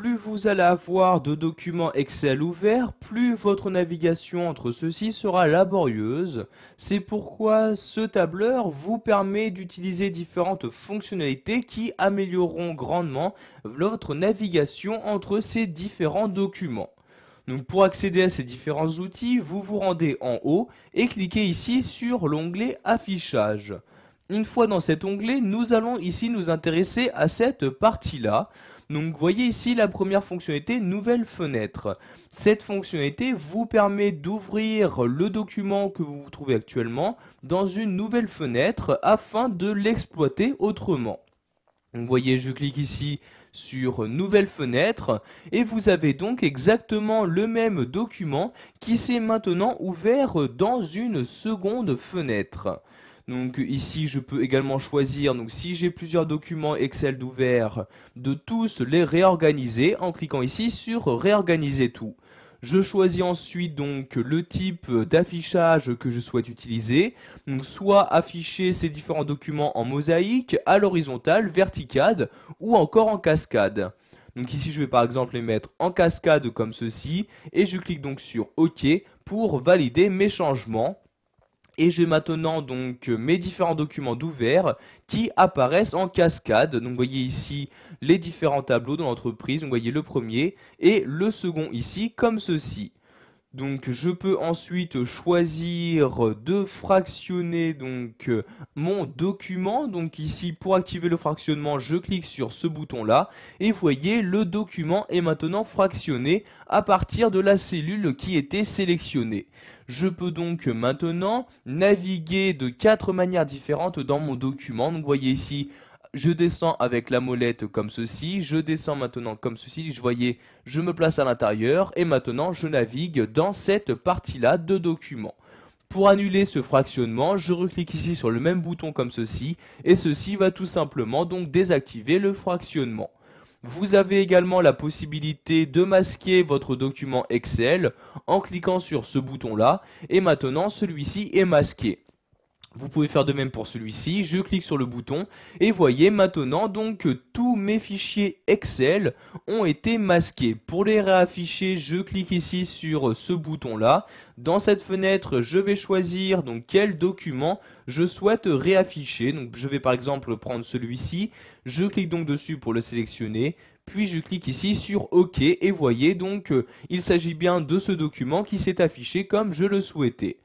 plus vous allez avoir de documents Excel ouverts, plus votre navigation entre ceux-ci sera laborieuse. C'est pourquoi ce tableur vous permet d'utiliser différentes fonctionnalités qui amélioreront grandement votre navigation entre ces différents documents. Donc pour accéder à ces différents outils, vous vous rendez en haut et cliquez ici sur l'onglet Affichage. Une fois dans cet onglet, nous allons ici nous intéresser à cette partie-là. Donc vous voyez ici la première fonctionnalité, nouvelle fenêtre. Cette fonctionnalité vous permet d'ouvrir le document que vous trouvez actuellement dans une nouvelle fenêtre afin de l'exploiter autrement. Donc, vous voyez, je clique ici sur nouvelle fenêtre et vous avez donc exactement le même document qui s'est maintenant ouvert dans une seconde fenêtre. Donc ici je peux également choisir, donc si j'ai plusieurs documents Excel d'ouvert, de tous les réorganiser en cliquant ici sur réorganiser tout. Je choisis ensuite donc le type d'affichage que je souhaite utiliser, donc soit afficher ces différents documents en mosaïque, à l'horizontale, verticale ou encore en cascade. Donc ici je vais par exemple les mettre en cascade comme ceci et je clique donc sur OK pour valider mes changements. Et j'ai maintenant donc mes différents documents d'ouvert qui apparaissent en cascade. Donc vous voyez ici les différents tableaux de l'entreprise. Vous voyez le premier et le second ici comme ceci. Donc je peux ensuite choisir de fractionner donc mon document. Donc ici pour activer le fractionnement, je clique sur ce bouton là et vous voyez le document est maintenant fractionné à partir de la cellule qui était sélectionnée. Je peux donc maintenant naviguer de 4 manières différentes dans mon document. Donc vous voyez ici je descends avec la molette comme ceci, je descends maintenant comme ceci, je me place à l'intérieur et maintenant je navigue dans cette partie-là de document. Pour annuler ce fractionnement, je reclique ici sur le même bouton comme ceci et ceci va tout simplement donc désactiver le fractionnement. Vous avez également la possibilité de masquer votre document Excel en cliquant sur ce bouton-là et maintenant celui-ci est masqué. Vous pouvez faire de même pour celui-ci, je clique sur le bouton et voyez maintenant donc que tous mes fichiers Excel ont été masqués. Pour les réafficher, je clique ici sur ce bouton là. Dans cette fenêtre, je vais choisir donc quel document je souhaite réafficher. Donc je vais par exemple prendre celui-ci, je clique donc dessus pour le sélectionner. Puis je clique ici sur OK et voyez donc il s'agit bien de ce document qui s'est affiché comme je le souhaitais.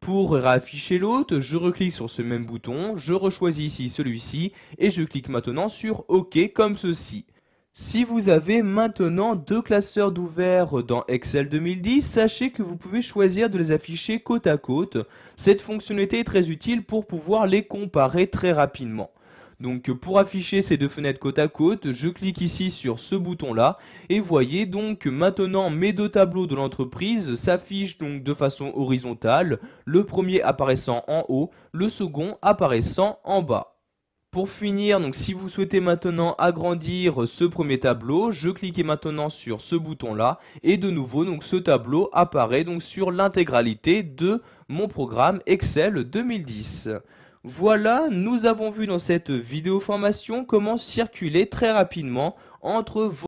Pour réafficher l'autre, je reclique sur ce même bouton, je rechoisis ici celui-ci et je clique maintenant sur OK comme ceci. Si vous avez maintenant deux classeurs d'ouvert dans Excel 2010, sachez que vous pouvez choisir de les afficher côte à côte. Cette fonctionnalité est très utile pour pouvoir les comparer très rapidement. Donc pour afficher ces deux fenêtres côte à côte, je clique ici sur ce bouton là et voyez donc maintenant mes deux tableaux de l'entreprise s'affichent donc de façon horizontale, le premier apparaissant en haut, le second apparaissant en bas. Pour finir, donc si vous souhaitez maintenant agrandir ce premier tableau, je clique maintenant sur ce bouton là et de nouveau donc ce tableau apparaît donc sur l'intégralité de mon programme Excel 2010. Voilà, nous avons vu dans cette vidéo formation comment circuler très rapidement entre vos